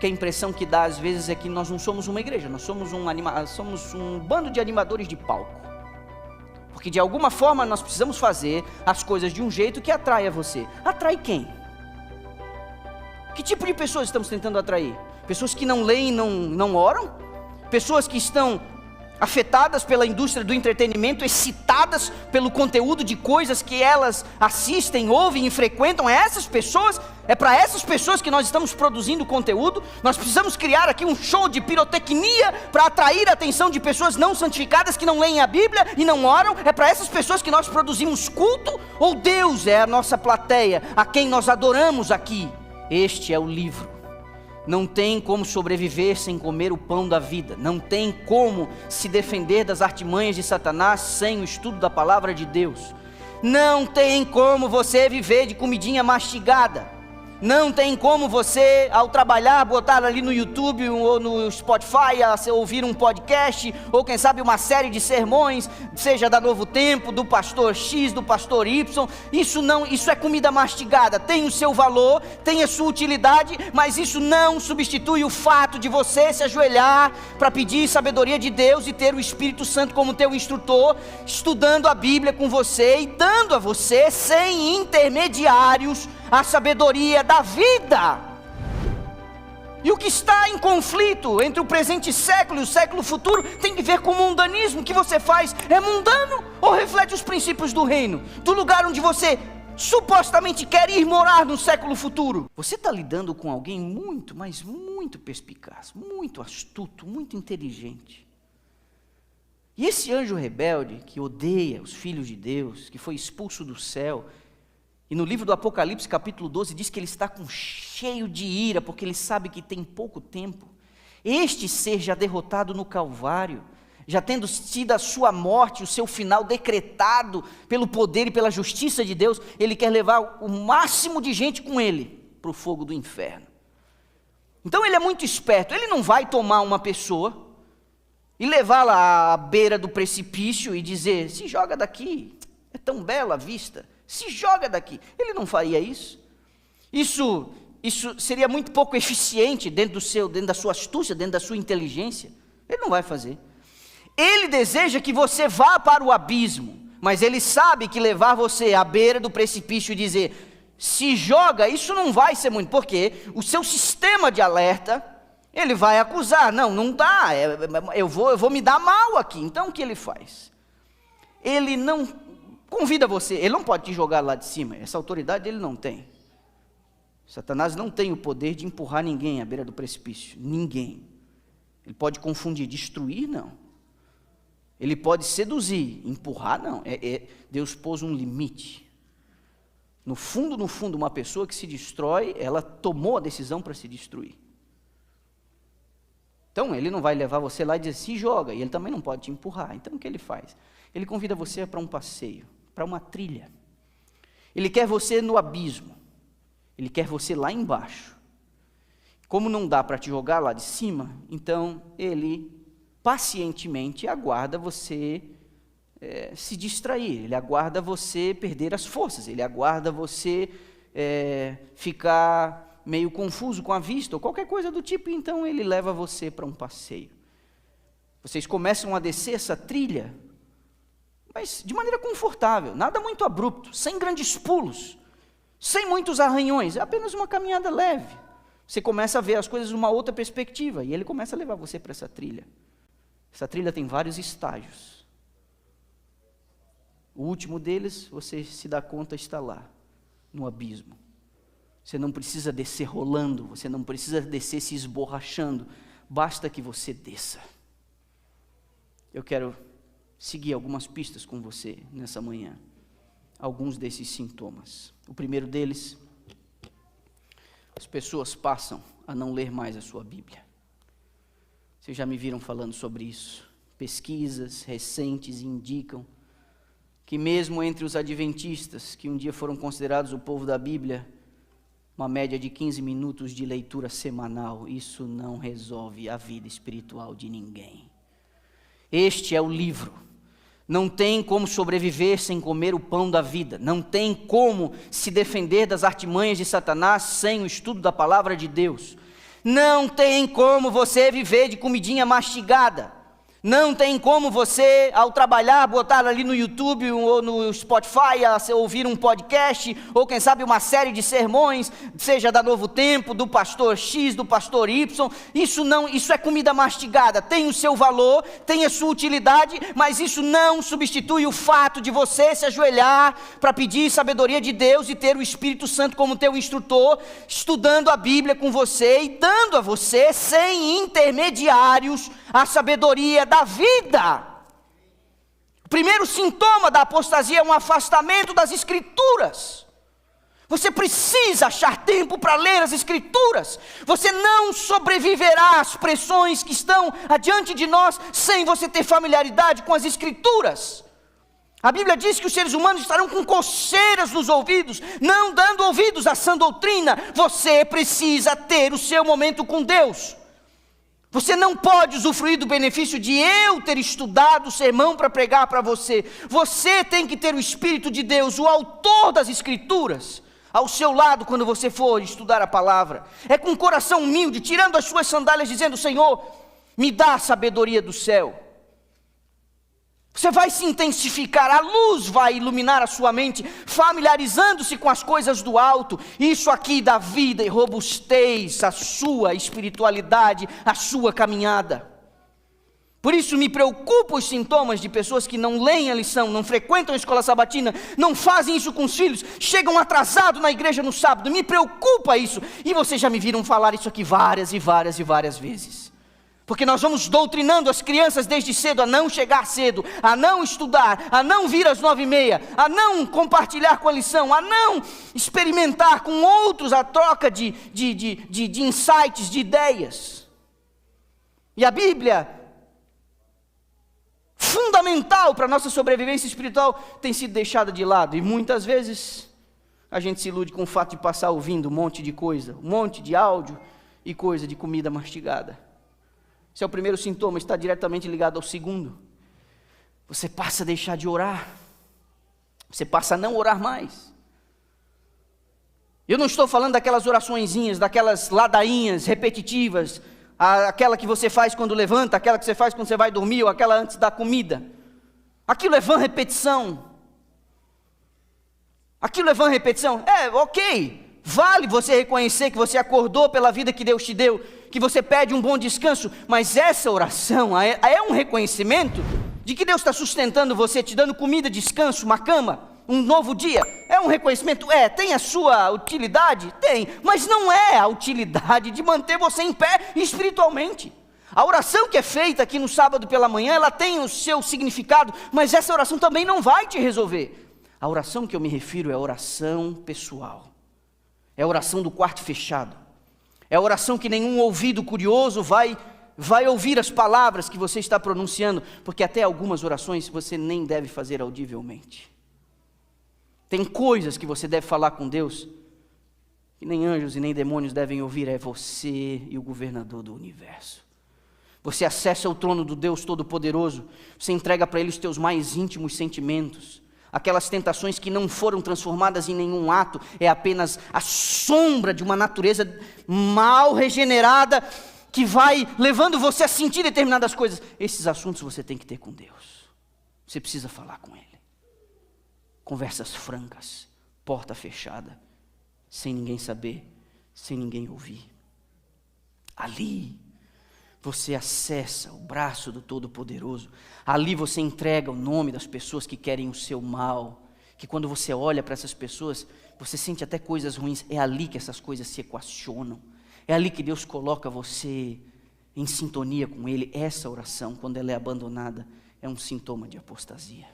porque a impressão que dá às vezes é que nós não somos uma igreja, nós somos um bando de animadores de palco. Porque de alguma forma nós precisamos fazer as coisas de um jeito que atraia você. Atrai quem? Que tipo de pessoas estamos tentando atrair? Pessoas que não leem e não oram? Pessoas que estão afetadas pela indústria do entretenimento, excitadas pelo conteúdo de coisas que elas assistem, ouvem e frequentam? É para essas pessoas que nós estamos produzindo conteúdo? Nós precisamos criar aqui um show de pirotecnia para atrair a atenção de pessoas não santificadas que não leem a Bíblia e não oram? É para essas pessoas que nós produzimos culto? Ou Deus é a nossa plateia, a quem nós adoramos aqui? Este é o livro. Não tem como sobreviver sem comer o pão da vida. Não tem como se defender das artimanhas de Satanás sem o estudo da palavra de Deus. Não tem como você viver de comidinha mastigada. Não tem como você, ao trabalhar, botar ali no YouTube ou no Spotify, ouvir um podcast, ou quem sabe uma série de sermões, seja da Novo Tempo, do pastor X, do pastor Y. Isso é comida mastigada. Tem o seu valor, tem a sua utilidade, mas isso não substitui o fato de você se ajoelhar para pedir sabedoria de Deus e ter o Espírito Santo como teu instrutor, estudando a Bíblia com você e dando a você, sem intermediários, a sabedoria da vida. E o que está em conflito entre o presente século e o século futuro tem que ver com o mundanismo. O que você faz é mundano ou reflete os princípios do reino, do lugar onde você supostamente quer ir morar no século futuro? Você está lidando com alguém muito, mas muito perspicaz, muito astuto, muito inteligente. E esse anjo rebelde que odeia os filhos de Deus, que foi expulso do céu, e no livro do Apocalipse, capítulo 12, diz que ele está cheio de ira, porque ele sabe que tem pouco tempo. Este ser já derrotado no Calvário, já tendo sido a sua morte, o seu final decretado pelo poder e pela justiça de Deus, ele quer levar o máximo de gente com ele para o fogo do inferno. Então ele é muito esperto. Ele não vai tomar uma pessoa e levá-la à beira do precipício e dizer: se joga daqui, é tão bela a vista, se joga daqui. Ele não faria isso. Isso seria muito pouco eficiente dentro da sua astúcia, dentro da sua inteligência. Ele não vai fazer. Ele deseja que você vá para o abismo, mas ele sabe que levar você à beira do precipício e dizer: se joga, isso não vai ser muito, porque o seu sistema de alerta, ele vai acusar: não dá, eu vou me dar mal aqui. Então o que ele faz? Ele não convida você, ele não pode te jogar lá de cima, essa autoridade ele não tem. Satanás não tem o poder de empurrar ninguém à beira do precipício, ninguém. Ele pode confundir, destruir, não. Ele pode seduzir, empurrar, não. Deus pôs um limite. No fundo, uma pessoa que se destrói, ela tomou a decisão para se destruir. Então ele não vai levar você lá e dizer: se joga, e ele também não pode te empurrar. Então o que ele faz? Ele convida você para um passeio, para uma trilha. Ele quer você no abismo. Ele quer você lá embaixo. Como não dá para te jogar lá de cima, então ele pacientemente aguarda você se distrair. Ele aguarda você perder as forças. Ele aguarda você ficar meio confuso com a vista, ou qualquer coisa do tipo. Então ele leva você para um passeio. Vocês começam a descer essa trilha, mas de maneira confortável, nada muito abrupto, sem grandes pulos, sem muitos arranhões, é apenas uma caminhada leve. Você começa a ver as coisas de uma outra perspectiva, e ele começa a levar você para essa trilha. Essa trilha tem vários estágios. O último deles, você se dá conta, está lá, no abismo. Você não precisa descer rolando, você não precisa descer se esborrachando, basta que você desça. Eu quero seguir algumas pistas com você nessa manhã, alguns desses sintomas. O primeiro deles: as pessoas passam a não ler mais a sua Bíblia. Vocês já me viram falando sobre isso. Pesquisas recentes indicam que mesmo entre os adventistas, que um dia foram considerados o povo da Bíblia, uma média de 15 minutos de leitura semanal, isso não resolve a vida espiritual de ninguém. Este é o livro. Não tem como sobreviver sem comer o pão da vida. Não tem como se defender das artimanhas de Satanás sem o estudo da palavra de Deus. Não tem como você viver de comidinha mastigada. Não tem como você, ao trabalhar, botar ali no YouTube ou no Spotify, ouvir um podcast, ou quem sabe uma série de sermões, seja da Novo Tempo, do pastor X, do pastor Y. Isso é comida mastigada, tem o seu valor, tem a sua utilidade, mas isso não substitui o fato de você se ajoelhar para pedir sabedoria de Deus e ter o Espírito Santo como teu instrutor, estudando a Bíblia com você e dando a você, sem intermediários, a sabedoria da vida. O primeiro sintoma da apostasia é um afastamento das Escrituras. Você precisa achar tempo para ler as Escrituras. Você não sobreviverá às pressões que estão adiante de nós sem você ter familiaridade com as Escrituras. A Bíblia diz que os seres humanos estarão com coceiras nos ouvidos, não dando ouvidos à sã doutrina. Você precisa ter o seu momento com Deus. Você não pode usufruir do benefício de eu ter estudado o sermão para pregar para você. Você tem que ter o Espírito de Deus, o autor das Escrituras, ao seu lado quando você for estudar a palavra. É com o coração humilde, tirando as suas sandálias, dizendo: Senhor, me dá a sabedoria do céu. Você vai se intensificar, a luz vai iluminar a sua mente, familiarizando-se com as coisas do alto. Isso aqui dá vida e robustez à sua espiritualidade, à sua caminhada. Por isso me preocupam os sintomas de pessoas que não leem a lição, não frequentam a escola sabatina, não fazem isso com os filhos, chegam atrasados na igreja no sábado. Me preocupa isso. E vocês já me viram falar isso aqui várias e várias e várias vezes. Porque nós vamos doutrinando as crianças desde cedo a não chegar cedo, a não estudar, a não vir às 9h30, a não compartilhar com a lição, a não experimentar com outros a troca de insights, de ideias. E a Bíblia, fundamental para a nossa sobrevivência espiritual, tem sido deixada de lado. E muitas vezes a gente se ilude com o fato de passar ouvindo um monte de coisa, um monte de áudio e coisa de comida mastigada. Esse é o primeiro sintoma, está diretamente ligado ao segundo. Você passa a deixar de orar. Você passa a não orar mais. Eu não estou falando daquelas oraçõezinhas, daquelas ladainhas repetitivas, aquela que você faz quando levanta, aquela que você faz quando você vai dormir, ou aquela antes da comida. Aquilo é vã repetição. Aquilo é vã repetição. Ok, vale você reconhecer que você acordou pela vida que Deus te deu, que você pede um bom descanso, mas essa oração é um reconhecimento de que Deus está sustentando você, te dando comida, descanso, uma cama, um novo dia. É um reconhecimento? Tem a sua utilidade? Tem, mas não é a utilidade de manter você em pé espiritualmente. A oração que é feita aqui no sábado pela manhã, ela tem o seu significado, mas essa oração também não vai te resolver. A oração que eu me refiro é a oração pessoal, é a oração do quarto fechado. É a oração que nenhum ouvido curioso vai ouvir as palavras que você está pronunciando, porque até algumas orações você nem deve fazer audivelmente. Tem coisas que você deve falar com Deus, que nem anjos e nem demônios devem ouvir, é você e o governador do universo. Você acessa o trono do Deus Todo-Poderoso, você entrega para Ele os teus mais íntimos sentimentos, aquelas tentações que não foram transformadas em nenhum ato, é apenas a sombra de uma natureza mal regenerada, que vai levando você a sentir determinadas coisas. Esses assuntos você tem que ter com Deus, você precisa falar com Ele. Conversas francas, porta fechada, sem ninguém saber, sem ninguém ouvir. Ali você acessa o braço do Todo-Poderoso. Ali você entrega o nome das pessoas que querem o seu mal, que quando você olha para essas pessoas, você sente até coisas ruins. É ali que essas coisas se equacionam. É ali que Deus coloca você em sintonia com Ele. Essa oração, quando ela é abandonada, é um sintoma de apostasia.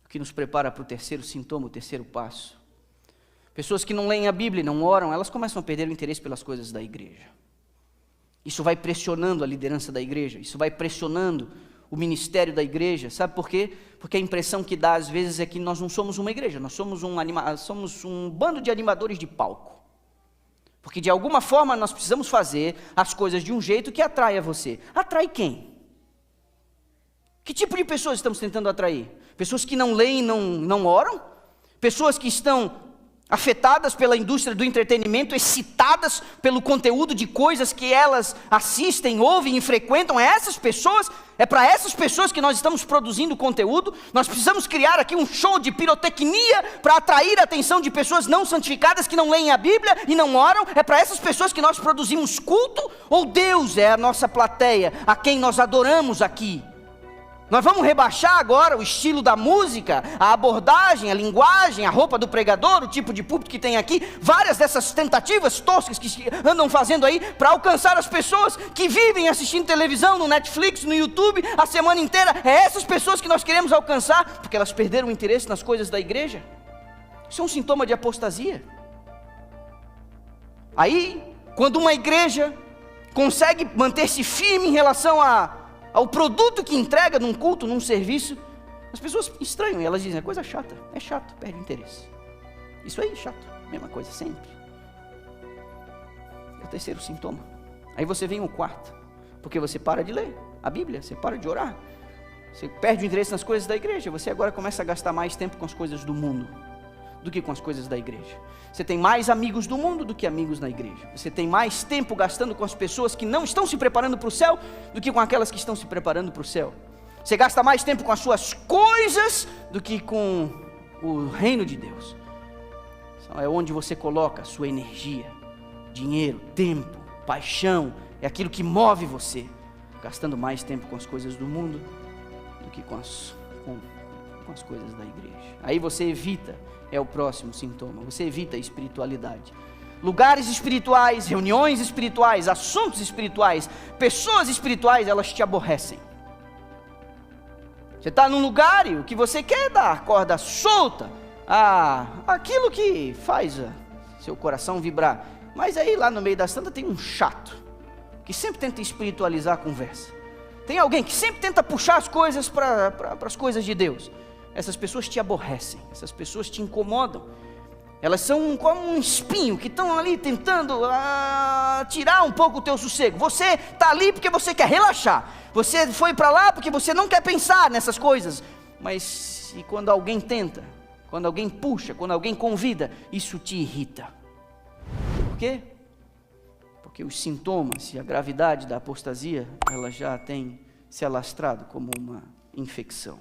O que nos prepara para o terceiro sintoma, o terceiro passo. Pessoas que não leem a Bíblia e não oram, elas começam a perder o interesse pelas coisas da igreja. Isso vai pressionando a liderança da igreja, isso vai pressionando o ministério da igreja. Sabe por quê? Porque a impressão que dá às vezes é que nós não somos uma igreja, nós somos um bando de animadores de palco. Porque de alguma forma nós precisamos fazer as coisas de um jeito que atraia você. Atrai quem? Que tipo de pessoas estamos tentando atrair? Pessoas que não leem e não oram? Pessoas que estão afetadas pela indústria do entretenimento, excitadas pelo conteúdo de coisas que elas assistem, ouvem e frequentam. É para essas pessoas que nós estamos produzindo conteúdo. Nós precisamos criar aqui um show de pirotecnia para atrair a atenção de pessoas não santificadas, que não leem a Bíblia e não oram. É para essas pessoas que nós produzimos culto? Ou Deus é a nossa plateia, a quem nós adoramos aqui? Nós vamos rebaixar agora o estilo da música, a abordagem, a linguagem, a roupa do pregador, o tipo de púlpito que tem aqui, várias dessas tentativas toscas que andam fazendo aí para alcançar as pessoas que vivem assistindo televisão, no Netflix, no YouTube, a semana inteira. É essas pessoas que nós queremos alcançar, porque elas perderam o interesse nas coisas da igreja. Isso é um sintoma de apostasia. Aí, quando uma igreja consegue manter-se firme em relação ao produto que entrega num culto, num serviço, as pessoas estranham e elas dizem: é coisa chata, é chato, perde interesse. Isso aí, chato, mesma coisa sempre. É o terceiro sintoma. Aí você vem o quarto, porque você para de ler a Bíblia, você para de orar, você perde o interesse nas coisas da igreja, você agora começa a gastar mais tempo com as coisas do mundo do que com as coisas da igreja. Você tem mais amigos do mundo do que amigos na igreja. Você tem mais tempo gastando com as pessoas que não estão se preparando para o céu do que com aquelas que estão se preparando para o céu. Você gasta mais tempo com as suas coisas do que com o reino de Deus. É onde você coloca a sua energia, dinheiro, tempo, paixão. É aquilo que move você, gastando mais tempo com as coisas do mundo do que com as coisas da igreja. Aí você evita, é o próximo sintoma, você evita a espiritualidade. Lugares espirituais, reuniões espirituais, assuntos espirituais, pessoas espirituais, elas te aborrecem. Você está num lugar e o que você quer é dar corda solta, aquilo que faz seu coração vibrar. Mas aí lá no meio das tantas tem um chato, que sempre tenta espiritualizar a conversa. Tem alguém que sempre tenta puxar as coisas para as coisas de Deus. Essas pessoas te aborrecem, essas pessoas te incomodam. Elas são como um espinho que estão ali tentando tirar um pouco o teu sossego. Você está ali porque você quer relaxar. Você foi para lá porque você não quer pensar nessas coisas. Mas e quando alguém tenta, quando alguém puxa, quando alguém convida, isso te irrita. Por quê? Porque os sintomas e a gravidade da apostasia, ela já tem se alastrado como uma infecção.